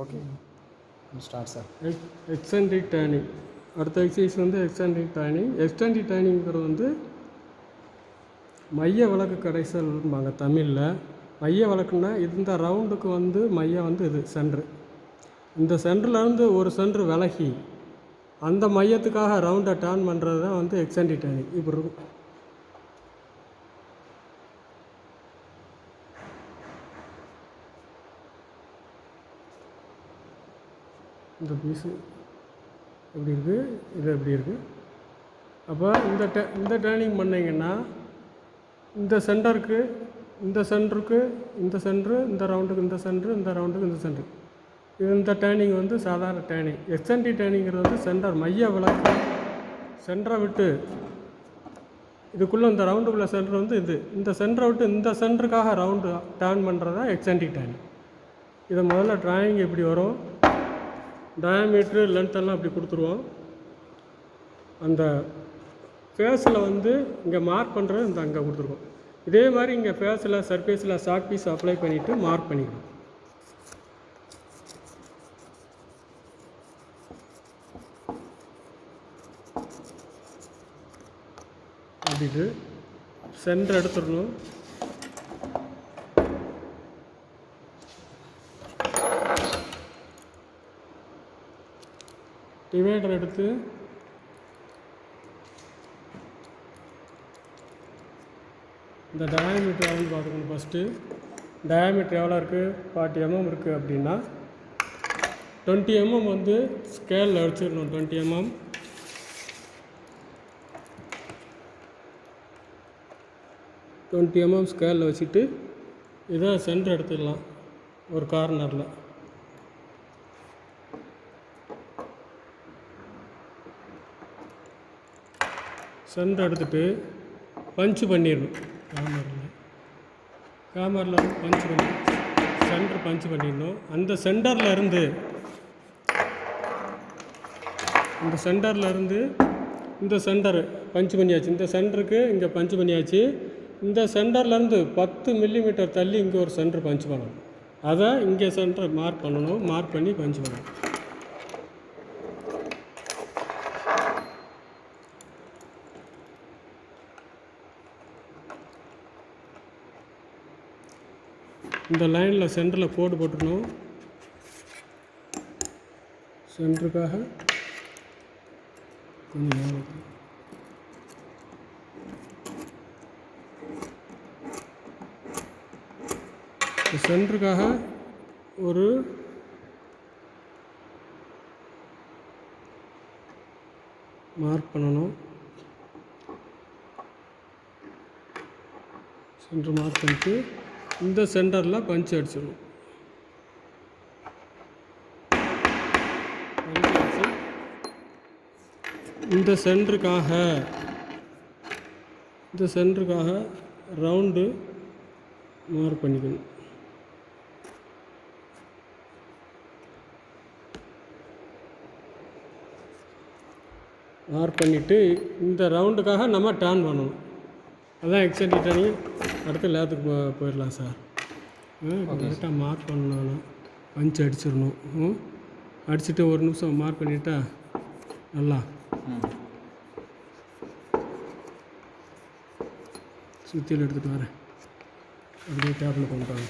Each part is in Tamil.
Okay start sir. Extensive turning. அடுத்த எக்ஸசைஸ் வந்து எக்ஸ்டென்டிவ் டேர்னிங். எக்ஸ்டென்டிவ் டேர்னிங்கிறது வந்து மைய விளக்கு கடைசல்பாங்க தமிழில். மைய விளக்குன்னா இந்த ரவுண்டுக்கு வந்து மையம் வந்து இது சென்ட்ரு. இந்த சென்டர்லேருந்து ஒரு சென்ட்ரு விலகி அந்த மையத்துக்காக ரவுண்டை டேர்ன் பண்ணுறது தான் வந்து எக்ஸ்டென்டிவ் டேர்னிங். இப்படி இருக்கும். இந்த பீஸு எப்படி இருக்குது, இது எப்படி இருக்குது. அப்போ இந்த டேர்னிங் பண்ணிங்கன்னா இந்த சென்டருக்கு இந்த சென்டருக்கு இந்த சென்ட்ரு, இந்த ரவுண்டுக்கு இந்த சென்ட்ரு, இந்த ரவுண்டுக்கு இந்த சென்ட்ரு. இந்த டேர்னிங் வந்து சாதாரண டேர்னிங். எக்ஸ்டென்டிவ் டேர்னிங்கிறது வந்து சென்டர் மைய விளக்கு சென்டரை விட்டு இதுக்குள்ளே இந்த ரவுண்டுக்குள்ளே சென்டர் வந்து இந்த சென்டரை விட்டு இந்த சென்டருக்காக ரவுண்டு டேர்ன் பண்ணுறது தான் எக்ஸ்டென்டிவ் டேர்னிங். இதை முதல்ல டிராயிங் எப்படி வரும், டயாமீட்ரு லென்த்தெல்லாம் அப்படி கொடுத்துருவோம். அந்த ஃபேஸில் வந்து இங்கே மார்க் பண்ணுறது இந்த அங்கே கொடுத்துருக்கோம். இதே மாதிரி இங்கே ஃபேஸில் சர்ஃபேஸில் சாக் பீஸ் அப்ளை பண்ணிவிட்டு மார்க் பண்ணிக்கணும். அப்படிட்டு சென்டர் எடுத்துடணும். டிவைடர் எடுத்து இந்த டயாமீட்டர் எவ்வளோன்னு பார்த்துக்கணும். ஃபஸ்ட்டு டயாமீட்டர் எவ்வளோ இருக்குது, 40 mm இருக்குது அப்படின்னா 20 mm வந்து ஸ்கேலில் வச்சுருக்கணும். 20 mm 20 mm ஸ்கேலில் வச்சுட்டு இதை சென்டர் எடுத்துக்கலாம். ஒரு கார்னரில் சென்டர் எடுத்துகிட்டு பஞ்சு பண்ணிடணும். கேமரில் வந்து பஞ்சு பண்ணி சென்டர் பஞ்சு பண்ணிடணும். அந்த சென்டர்லேருந்து இந்த சென்டரு பஞ்சு பண்ணியாச்சு. இந்த சென்டருக்கு இங்கே பஞ்சு பண்ணியாச்சு. இந்த சென்டர்லேருந்து 10 mm தள்ளி இங்கே ஒரு சென்டர் பஞ்சு பண்ணணும். அதை இங்கே சென்டர் மார்க் பண்ணணும். மார்க் பண்ணி பஞ்சு பண்ணணும். இந்த லைனில் சென்டரில் கோடு போட்டுக்கணும். சென்டருக்காக கொஞ்சம் சென்டருக்காக ஒரு மார்க் பண்ணணும். சென்டர் மார்க் பண்ணிட்டு இந்த சென்டரில் பஞ்சு அடிச்சிடணும். பஞ்சு அடிச்சு இந்த சென்டருக்காக ரவுண்டு மார்க் பண்ணிக்கணும். மார்க் பண்ணிவிட்டு இந்த ரவுண்டுக்காக நம்ம டர்ன் பண்ணணும். அதான் எக்ஸ்டென்டிவ் டர்னிங். அடுத்து லேத்துக்கு போயிடலாம் சார். கரெக்டாக மார்க் பண்ணணும். பஞ்சு அடிச்சிடணும். அடிச்சுட்டு ஒரு நிமிஷம் மார்க் பண்ணிட்டா நல்லா சுற்றியில் எடுத்துகிட்டு வரேன். அப்படியே டேப்பில் கொண்டுட்டாங்க.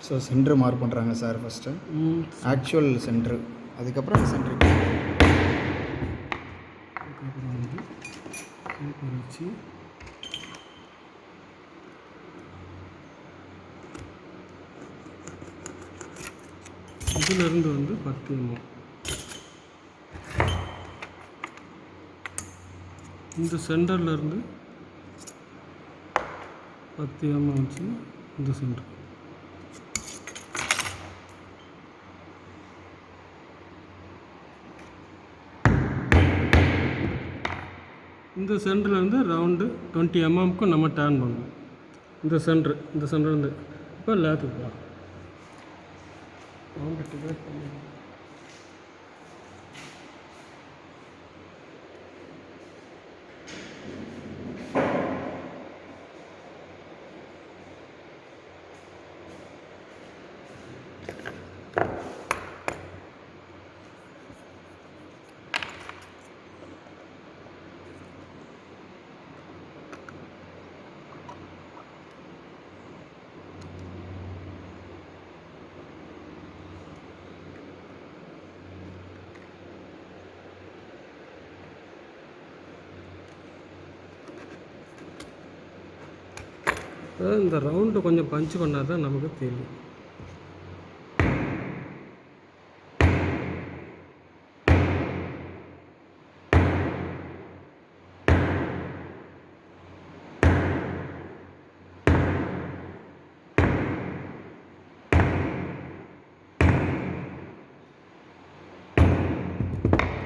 ஸோ சென்ட்ரு மார்க் பண்ணுறாங்க சார். ஃபஸ்ட்டு ஆக்சுவல் சென்ட்ரு, அதுக்கப்புறம் சென்ட்ரு வந்து வச்சு இதிலிருந்து வந்து 10 mm இந்த சென்டர்லேருந்து 10 mm வச்சு இந்த சென்டர் இந்த சென்டர்லேருந்து ரவுண்டு 20 mmக்கு நம்ம டர்ன் பண்ணணும். இந்த சென்டர் வந்து இப்போ லேத்துக்கு போகலாம். ரவுண்டு டிவைட் பண்ணி இந்த ரவுண்டு கொஞ்சம் பஞ்ச் பண்ணால் தான் நமக்கு தெரியும்.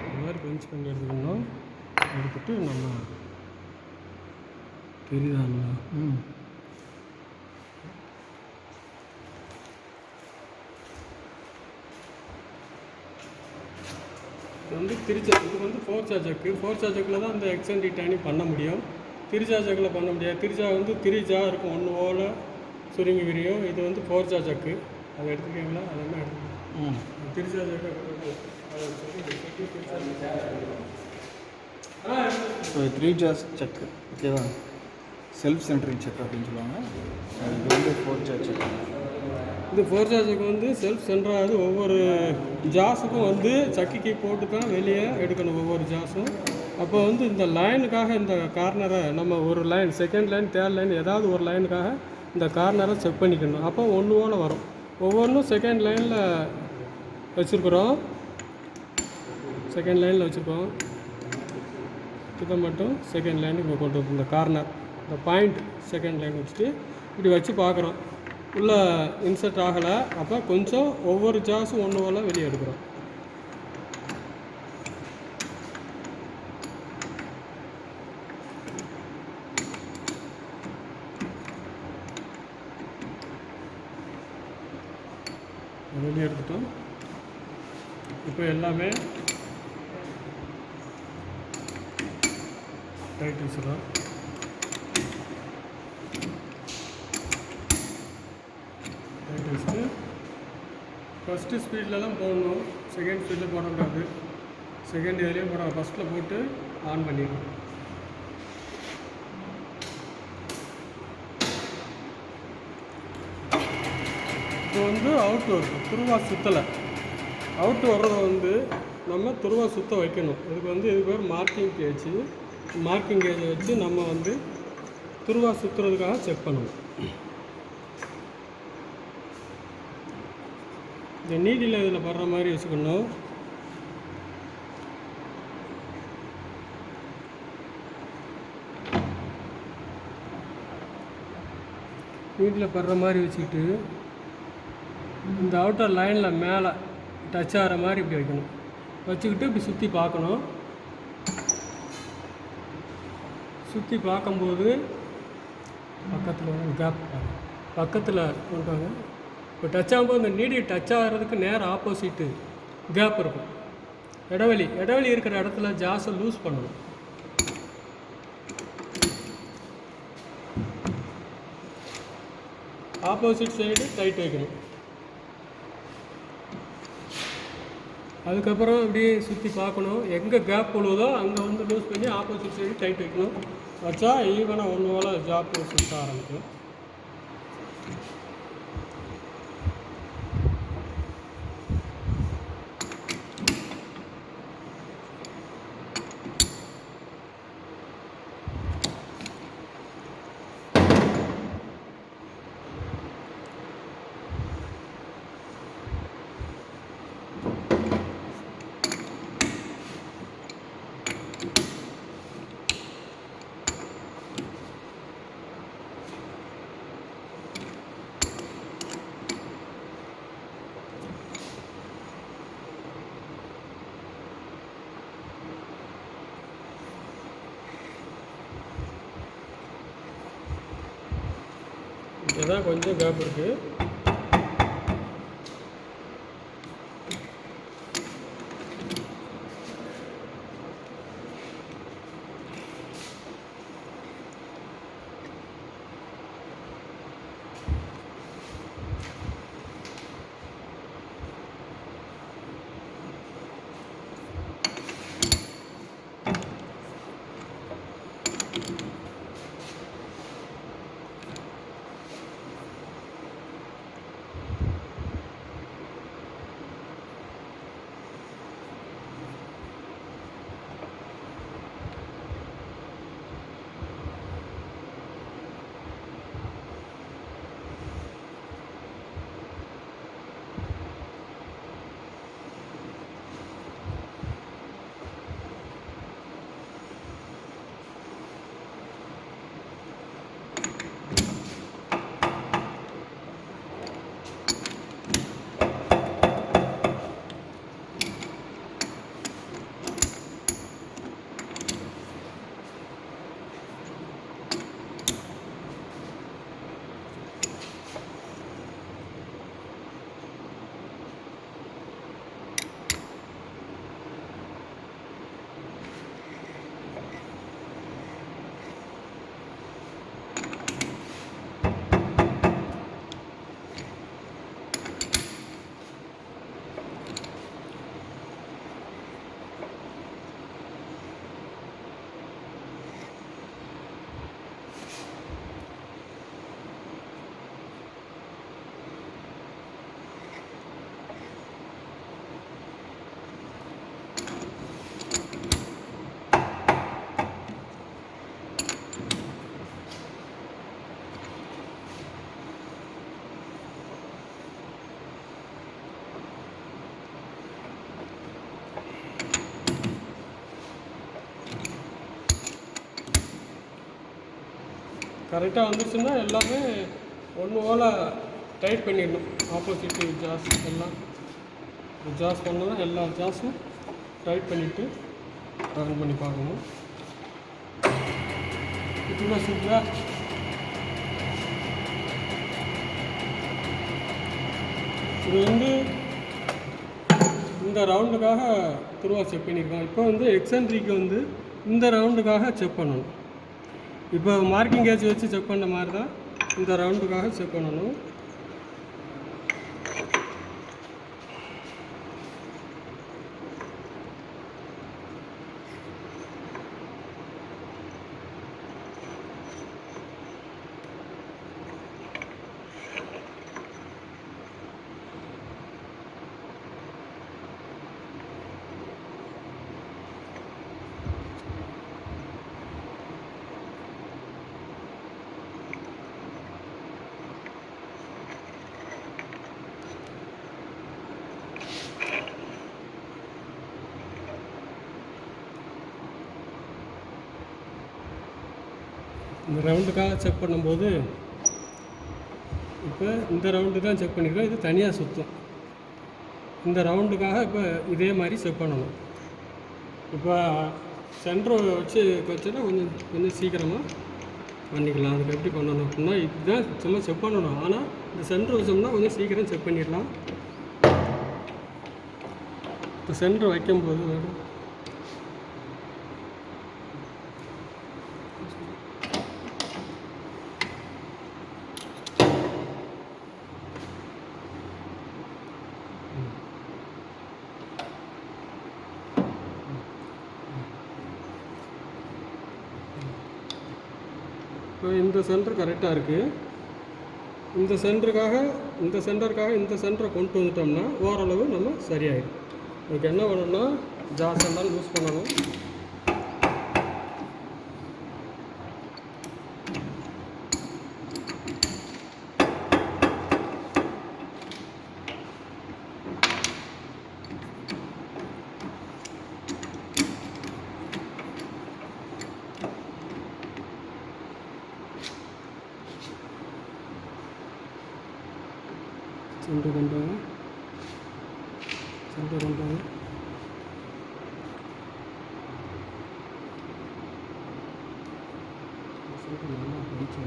இந்த மாதிரி பஞ்ச் பண்ணி எடுத்துக்கணும். எடுத்துட்டு நம்ம தெரியுதாங்களா? இது வந்து இது வந்து 4 ஜாக்கு. 4 ஜாக்கில் தான் அந்த எக்ஸ்டெண்ட் டைனி பண்ண முடியும். 3 ஜாக்கில் பண்ண முடியாது. 3 வந்து 3 இருக்கும், ஒன்று ஓல சுருங்கி விரியும். இது வந்து 4 ஜாக்கு. அதை எடுத்துக்கீங்களா? அதெல்லாம் எடுத்துக்கலாம். 3 ஜாக்கு ஸோ 3 ஜாஸ் செக் ஓகேவா, செல்ஃப் சென்டரிங் செக் அப்படின்னு சொல்லுவாங்க. இது வந்து 4 ஜா செக். இந்த 4 ஜாக்கு வந்து செல்ஃப் சென்டராகுது. ஒவ்வொரு ஜாஸுக்கும் வந்து சக்கிக்கு போட்டு தான் வெளியே எடுக்கணும் ஒவ்வொரு ஜாஸும். அப்போ வந்து இந்த லைனுக்காக இந்த கார்னரை நம்ம ஒரு line, second line, third line, ஏதாவது ஒரு லைனுக்காக இந்த கார்னரை செக் பண்ணிக்கணும். அப்போ ஒன்று போல் வரும். ஒவ்வொன்றும் செகண்ட் லைனில் வச்சுருக்குறோம். இதை மட்டும் செகண்ட் லைன் இங்கே கொண்டு வந்து இந்த கார்னர், இந்த பாயிண்ட் செகண்ட் லைன் வச்சுட்டு இப்படி வச்சு பார்க்குறோம். உள்ளே இன்சர்ட் ஆகலை. அப்போ கொஞ்சம் ஒவ்வொரு ஜாஸும் ஒன்று போல் வெளியே எடுக்கிறோம். வெளியே எடுத்துட்டோம். இப்போ எல்லாமே டைட் வச்சுக்கலாம். டைட் வச்சுட்டு ஃபஸ்ட்டு ஸ்பீடில் தான் போடணும், செகண்ட் ஸ்பீடில் போடக்கூடாது. செகண்ட் இதுலேயும் போட ஃபஸ்ட்டில் போட்டு ஆன் பண்ணிடணும். இப்போ வந்து அவுட் வருது, துருவா சுற்றலை. அவுட்டு வர்றதை வந்து நம்ம துருவா சுற்ற வைக்கணும். இதுக்கு பேர் மார்க்கிங் கேஜை வச்சு நம்ம வந்து துருவா சுற்றுறதுக்காக செக் பண்ணணும். இந்த நீடில் இதில் படுற மாதிரி வச்சுக்கணும். நீடில் படுற மாதிரி வச்சுக்கிட்டு இந்த அவுட்டர் லைனில் மேலே டச் ஆகிற மாதிரி இப்படி வைக்கணும். வச்சுக்கிட்டு இப்படி சுற்றி பார்க்கணும். சுற்றி பார்க்கும்போது பக்கத்தில் கேப் பக்கத்தில் கொண்டாங்க. இப்போ டச் ஆகும்போது இந்த நீடி டச் ஆகிறதுக்கு நேரம் ஆப்போசிட்டு கேப் இருக்கும். இடைவெளி இருக்கிற இடத்துல ஜாஸை லூஸ் பண்ணணும். ஆப்போசிட் சைடு டைட் வைக்கணும். அதுக்கப்புறம் இப்படியே சுற்றி பார்க்கணும். எங்கே கேப் போடுவதோ அங்கே வந்து லூஸ் பண்ணி ஆப்போசிட் சைடு டைட் வைக்கணும். வச்சா ஈவனாக ஒன்று போல் ஜாப் சுற்ற ஆரம்பிக்கும். இங்கே தான் கொஞ்சம் கேப் இருக்குது. கரெக்டாக வந்துச்சுன்னா எல்லாமே ஒன்று போல் டைட் பண்ணிடணும். ஆப்போசிட் ஜாஸ் எல்லாம் ஜாஸ் பண்ணால் எல்லா ஜாஸும் டைட் பண்ணிவிட்டு ஆன் பண்ணி பார்க்கணும். இப்போ சூப்பரா இது வந்து இந்த ரவுண்டுக்காக துருவா செக் பண்ணியிருக்கோம். இப்போ வந்து எக்ஸென்ட்ரிக்கு வந்து இந்த ரவுண்டுக்காக செக் பண்ணணும். இப்போ மார்க்கிங் கேஜ் வச்சு செக் பண்ண மாதிரி தான் இந்த ரவுண்டுக்காக செக் பண்ணணும். இந்த ரவுண்டுக்காக செக் பண்ணும்போது இப்போ இந்த ரவுண்டு தான் செக் பண்ணியிருக்கோம். இது தனியாக சுற்றும். இந்த ரவுண்டுக்காக இப்போ இதே மாதிரி செக் பண்ணணும். இப்போ சென்ட்ரு வச்சு வச்சோன்னா கொஞ்சம் சீக்கிரமாக பண்ணிக்கலாம். அதுக்கு எப்படி பண்ணணும் அப்படின்னா இதுதான் சும்மா செக் பண்ணணும். ஆனால் இந்த சென்ட்ரு வச்சோம்னா கொஞ்சம் சீக்கிரம் செக் பண்ணிடலாம். இப்போ சென்ட்ரு வைக்கும்போது இப்போ இந்த சென்டர் கரெக்டாக இருக்குது. இந்த சென்டருக்காக இந்த சென்டரை கொண்டு வந்துட்டோம்னா ஓரளவு நம்ம சரியாயிடும். இதுக்கு என்ன பண்ணணும்னா ஜாஸ் எல்லாம் யூஸ் பண்ணணும். சென்டர் பண்ணுறாங்க நல்லா படிச்சு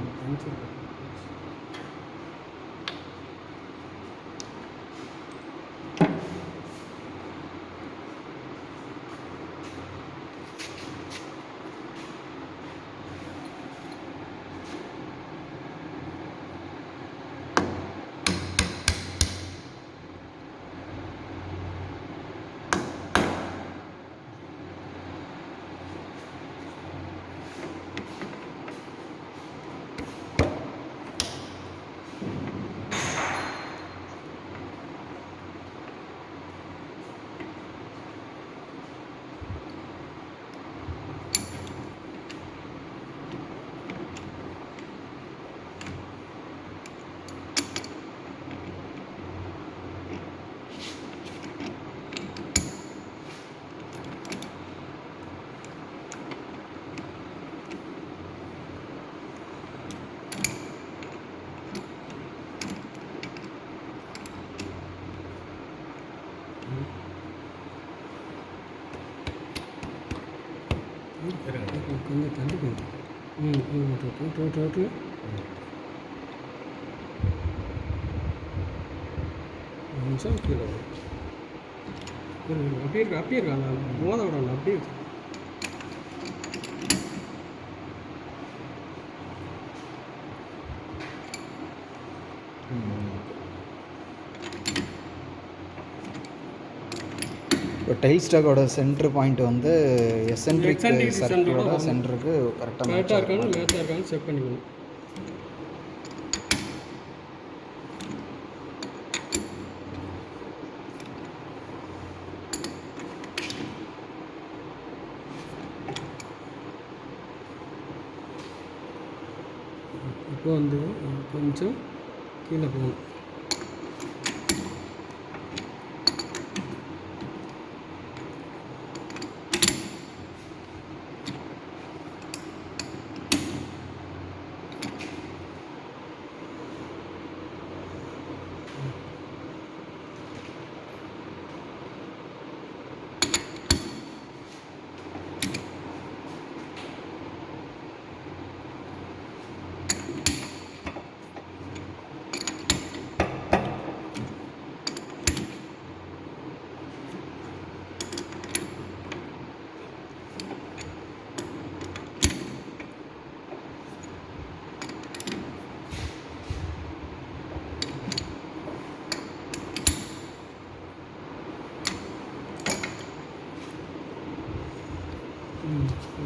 டோட்டு நிமிஷம் கீழே வரும். அப்படியே இருக்கா அந்த மோத விடணும் அப்படியே இருக்கு. இப்போ டைல் ஸ்டாக்கோட சென்டர் பாயிண்ட் வந்து எசென்ட்ரிக் Eccentric சர்க்கிளோட சென்டருக்கு கரெக்டாக கரெக்டாக இருக்கான்னு செக் பண்ணிக்கணும். இப்போ வந்து கொஞ்சம் கீழே போகணும்.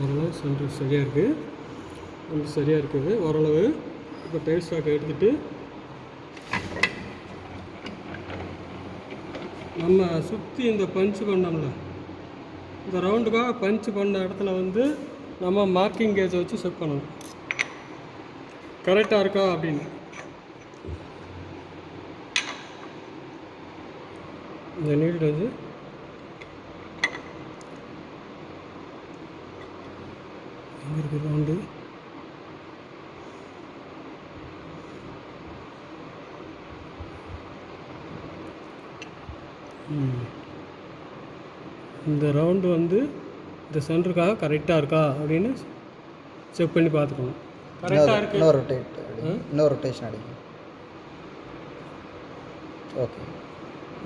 ஓரளவு சென்டர் சரியாக இருக்குது, கொஞ்சம் சரியாக இருக்குது ஓரளவு. இப்போ டைல் ஸ்டாக்கை எடுத்துகிட்டு நம்ம சுற்றி இந்த பஞ்சு பண்ணோம்ல, இந்த ரவுண்டுக்காக பஞ்சு பண்ண இடத்துல வந்து நம்ம மார்க்கிங் கேஜை வச்சு செக் பண்ணணும் கரெக்டாக இருக்கா அப்படின்னு. இந்த நீட் வந்து எங்கே இருக்குது ரவுண்டு, இந்த ரவுண்டு வந்து இந்த சென்டருக்காக கரெக்டாக இருக்கா அப்படின்னு செக் பண்ணி பார்த்துக்கணும். கரெக்டாக இருக்கு. இன்னொரு ரொட்டேஷன் அடிக்கும். ஓகே,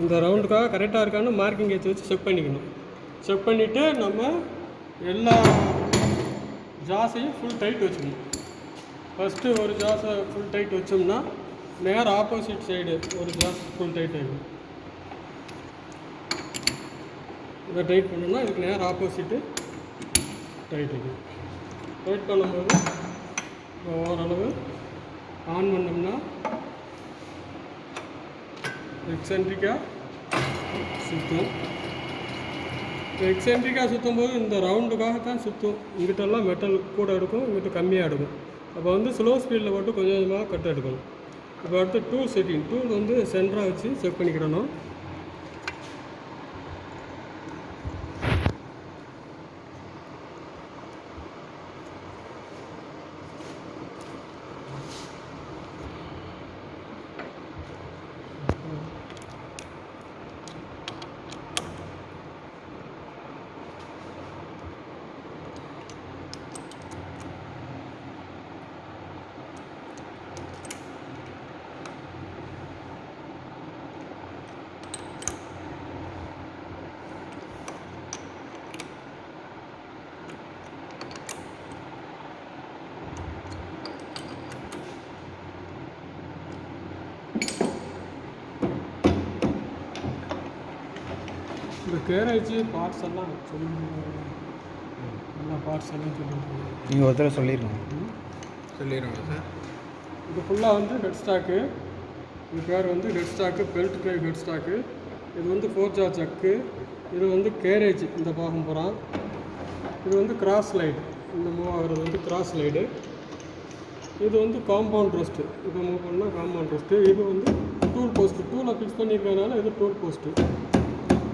இந்த ரவுண்டுக்காக கரெக்டாக இருக்கான்னு மார்க்கிங் கேஜ் வச்சு செக் பண்ணிக்கணும். செக் பண்ணிவிட்டு நம்ம எல்லா ஜாஸையும் ஃபுல் டைட் வச்சுக்கணும். ஃபஸ்ட்டு ஒரு ஜாஸை ஃபுல் டைட் வச்சோம்னா நேர் ஆப்போசிட் சைடு ஒரு ஜாஸ் ஃபுல் டைட் ஆகிடும். இதை டைட் பண்ணோம்னா இதுக்கு நேர் ஆப்போசிட்டு டைட் ஆகிடும். டைட் பண்ணும்போது ஓரளவு ஆன் பண்ணோம்னா எக்ஸென்ட்ரிக்காக சுற்றும். எக்ஸென்ட்ரிக்காக சுற்றும் போது இந்த ரவுண்டுக்காக தான் சுற்றும். இங்கிட்டெல்லாம் மெட்டல் கூட எடுக்கும், இங்கிட்ட கம்மியாக எடுக்கும். அப்போ வந்து ஸ்லோ ஸ்பீடில் போட்டு கொஞ்சம் கொஞ்சமாக கட் எடுக்கணும். இப்போ அடுத்து டூல் செட்டிங். டூல் வந்து சென்டராக வச்சு செக் பண்ணிக்கிடணும். இந்த கேரேஜ் பார்ட்ஸ் எல்லாம் எல்லா பார்ட்ஸ் எல்லாம் சொல்லியிருக்கோம். நீங்கள் ஒரு தடவை சொல்லிடுங்க. சார். இது ஃபுல்லாக வந்து ஹெட் ஸ்டாக்கு. இது பேர் வந்து head stock, belt drive head stock. இது வந்து 4 ஜா ஜக்கு. இது வந்து கேரேஜ் இந்த பாகம் பூரா. இது வந்து கிராஸ் ஸ்லைடு, இந்த மூவ் ஆகிறது வந்து கிராஸ் ஸ்லைடு. இது வந்து காம்பவுண்ட் ரெஸ்ட்டு, இப்போ மூவ் பண்ணால் காம்பவுண்ட் ரெஸ்ட்டு. இது வந்து டூல் போஸ்ட்டு, டூலை ஃபிக்ஸ் பண்ணியிருக்கனால இது டூல் போஸ்ட்டு.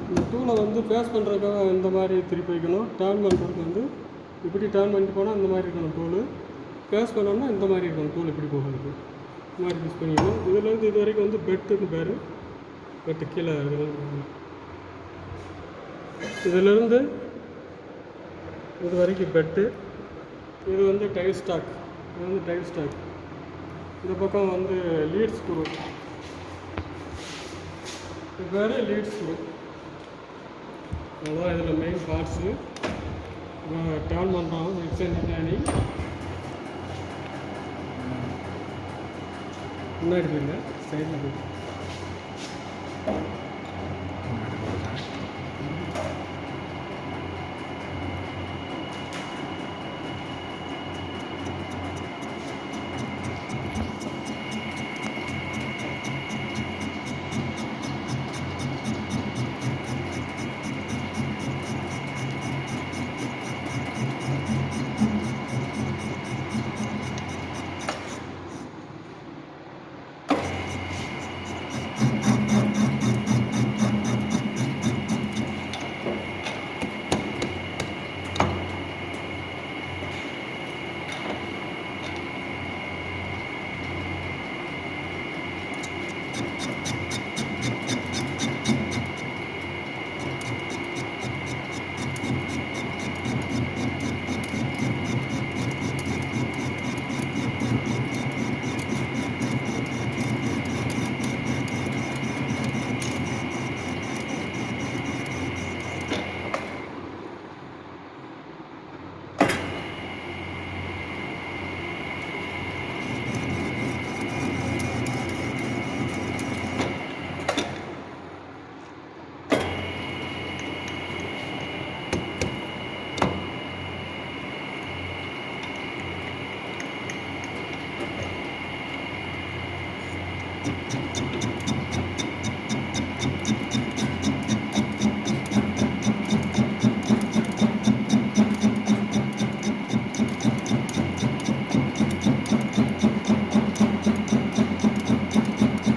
இந்த டூலை வந்து ஃபேஸ் பண்ணுறதுக்காக இந்த மாதிரி திருப்பி வைக்கணும். டேர்ன் பண்ணுறதுக்கு வந்து இப்படி டேர்ன் பண்ணிட்டு போனால் இந்த மாதிரி இருக்கணும் டூலு. ஃபேஸ் பண்ணோம்னா இந்த மாதிரி இருக்கணும் டூல், இப்படி போகிறதுக்கு இந்த மாதிரி ஃபிக்ஸ் பண்ணிக்கணும். இதுலேருந்து இது வரைக்கும் வந்து பெட்டுன்னு பேர், பெட்டு கீழே இதிலேருந்து இது வரைக்கும் பெட்டு. இது வந்து டைல் ஸ்டாக், இது வந்து டைல் ஸ்டாக். இந்த பக்கம் வந்து லீட் ஸ்க்ரூ. இது பேர் லீட் ஸ்க்ரூ. அதுதான் இதில் மெயின் பார்ட்ஸு. டேர்ன் பண்ணுறோம் எக்ஸ்டெண்ட் டேர்னிங். முன்னாடி போயிருங்க, சைடில் போய்.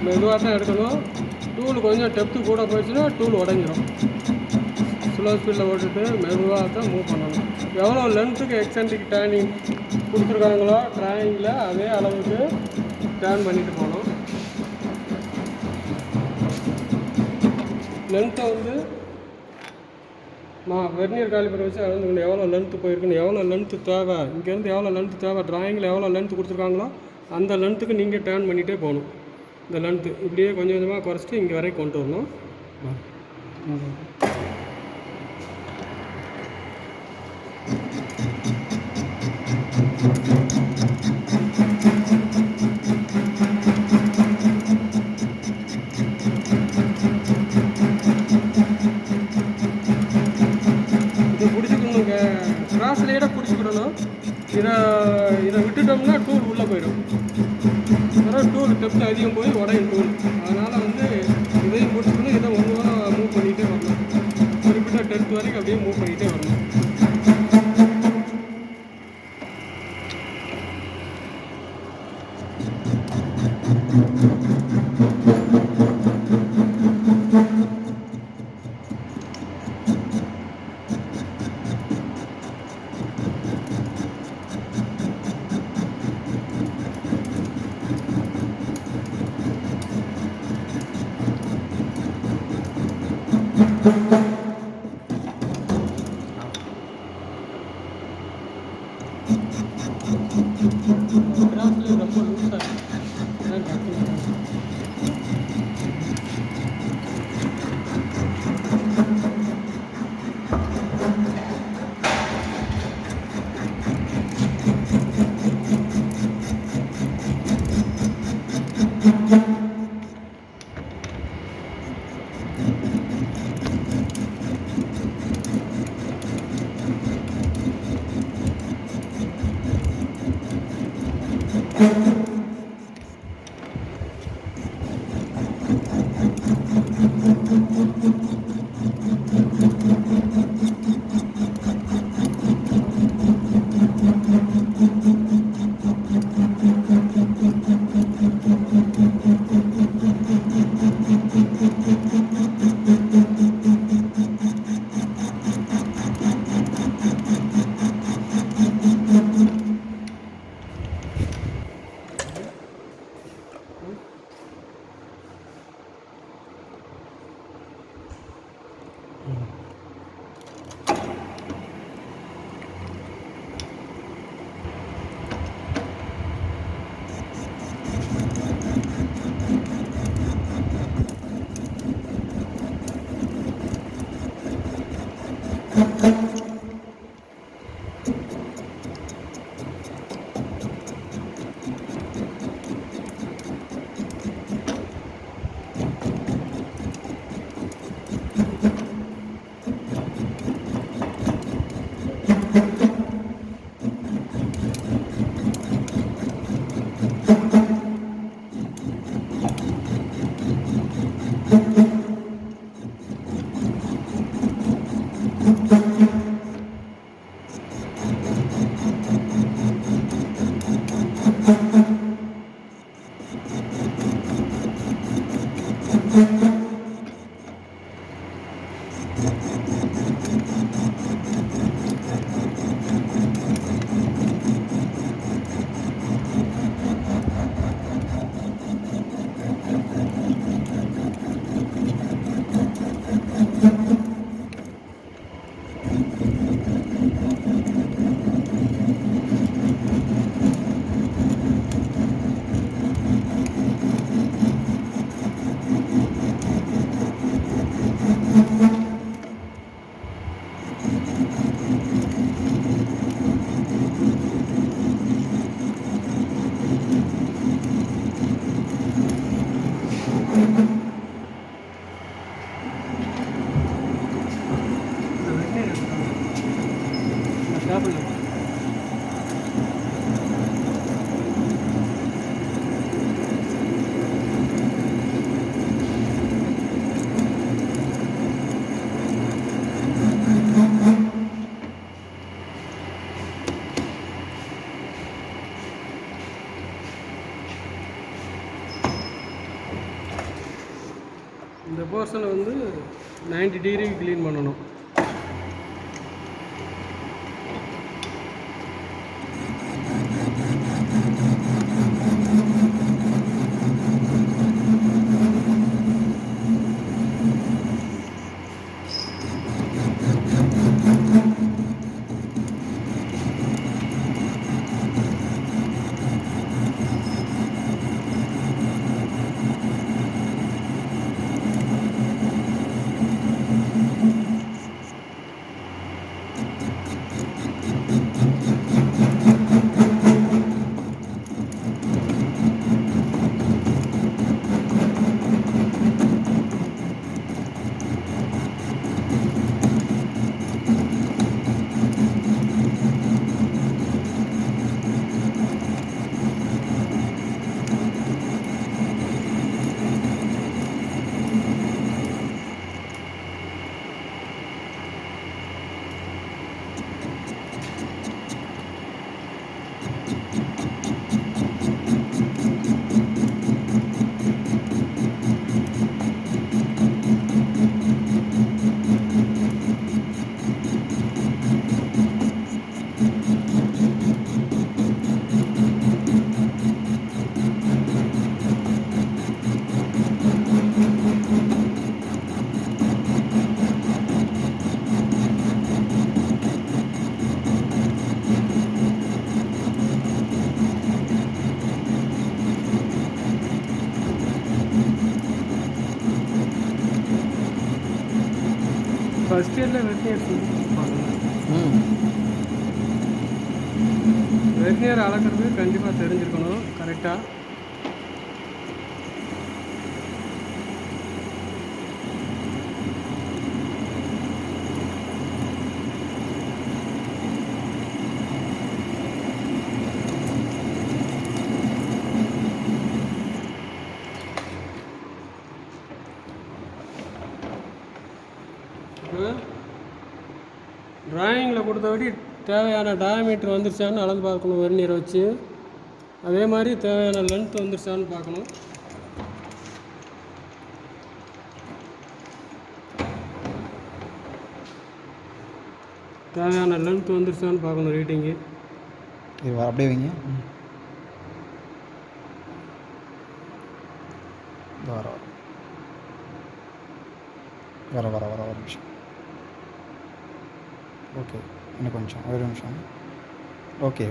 மெதுவாக தான் எடுக்கணும். டூல் கொஞ்சம் டெப்த்து கூட போயிடுச்சுன்னா டூல் உடஞ்சிரும். ஸ்லோ ஸ்பீடில் ஓட்டுட்டு மெதுவாக தான் மூவ் பண்ணணும். எவ்வளோ லென்த்துக்கு எக்ஸென்ட்ரிக் டேர்னிங் கொடுத்துருக்காங்களோ ட்ராயிங்கில் அதே அளவுக்கு டேர்ன் பண்ணிட்டு போகணும். லென்த்தை வந்து வெர்னியர் காலிபர் வச்சு அளந்துக்கணும். எவ்வளோ லென்த்து போயிருக்குன்னு, எவ்வளோ லென்த்து தேவை, இங்கேருந்து எவ்வளோ லென்த்து தேவை, ட்ராயிங்கில் எவ்வளோ லென்த்து கொடுத்துருக்காங்களோ அந்த லென்த்துக்கு நீங்கள் டேர்ன் பண்ணிகிட்டே போகணும். இந்த லென்த்து இப்படியே கொஞ்சம் கொஞ்சமாக குறைச்சிட்டு இங்கே வரைக்கும் கொண்டு வரணும். இதை பிடிச்சிக்கணுங்க, கிராஸ்லேயே பிடிச்சிக்கிடணும். இதை விட்டுட்டோம்னா டூல் உள்ளே போயிடும். அப்புறம் டூல் டெப்த் அதிகம் போய் உடையும் டூல். அதனால் வந்து இதையும் பிடிச்சிக்கணும். இதை ஒன்று மூவ் பண்ணிகிட்டே வரணும். குறிப்பிட்ட டெப்த் வரைக்கும் அப்படியே மூவ் பண்ணிகிட்டே வரணும். கிராஸ்லேயே ரொம்ப லூஸாக இந்த போர்ஷனை வந்து 90 டிகிரிக்கு க்ளீன் பண்ணணும். ஃபஸ்ட் இயரில் வெர்னியர் வெர்னியர் அளக்கிறது கண்டிப்பாக தெரிஞ்சிருக்கணும் கரெக்டாக. ட்ராயிங்கில் கொடுத்தபடி தேவையான டயாமீட்டர் வந்துருச்சான்னு அளந்து பார்க்கணும் வெர்னியரை வச்சு. அதே மாதிரி தேவையான லென்த் வந்துருச்சான்னு பார்க்கணும். தேவையான லென்த் வந்துருச்சான்னு பார்க்கணும் ரீடிங்கு. இது அப்படியே வைங்க. வர வர வர வர ஒரு நிமிஷம். ஓகே, இன்னும் கொஞ்சம் ஒரு நிமிஷம். Okay,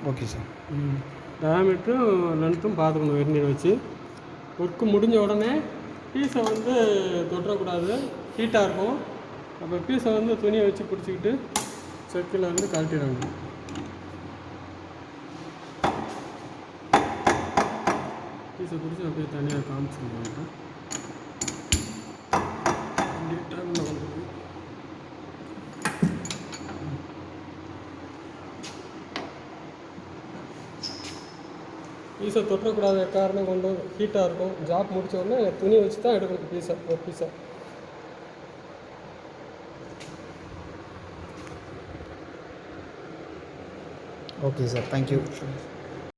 okay sir. டயாமீட்டரும் லென்த்தும் பார்த்துக்கணும் வெர்னியர் வச்சு. ஒர்க்கு முடிஞ்ச உடனே பீஸை வந்து தொட்டக்கூடாது, ஹீட்டாக இருக்கும். அப்போ பீஸை வந்து துணியை வச்சு பிடிச்சிக்கிட்டு செக்கில் வந்து கழட்டிடுறாங்க. பீஸை பிடிச்சி அப்படியே தனியாக காமிச்சிருந்தாங்க. பீஸை தொட்டக்கூடாத காரணம் கொண்டு ஹீட்டாக இருக்கும். ஜாப் முடித்த உடனே துணி வச்சு தான் எடுக்கணும் பீஸை, ஒரு பீஸை. Okay sir, thank you.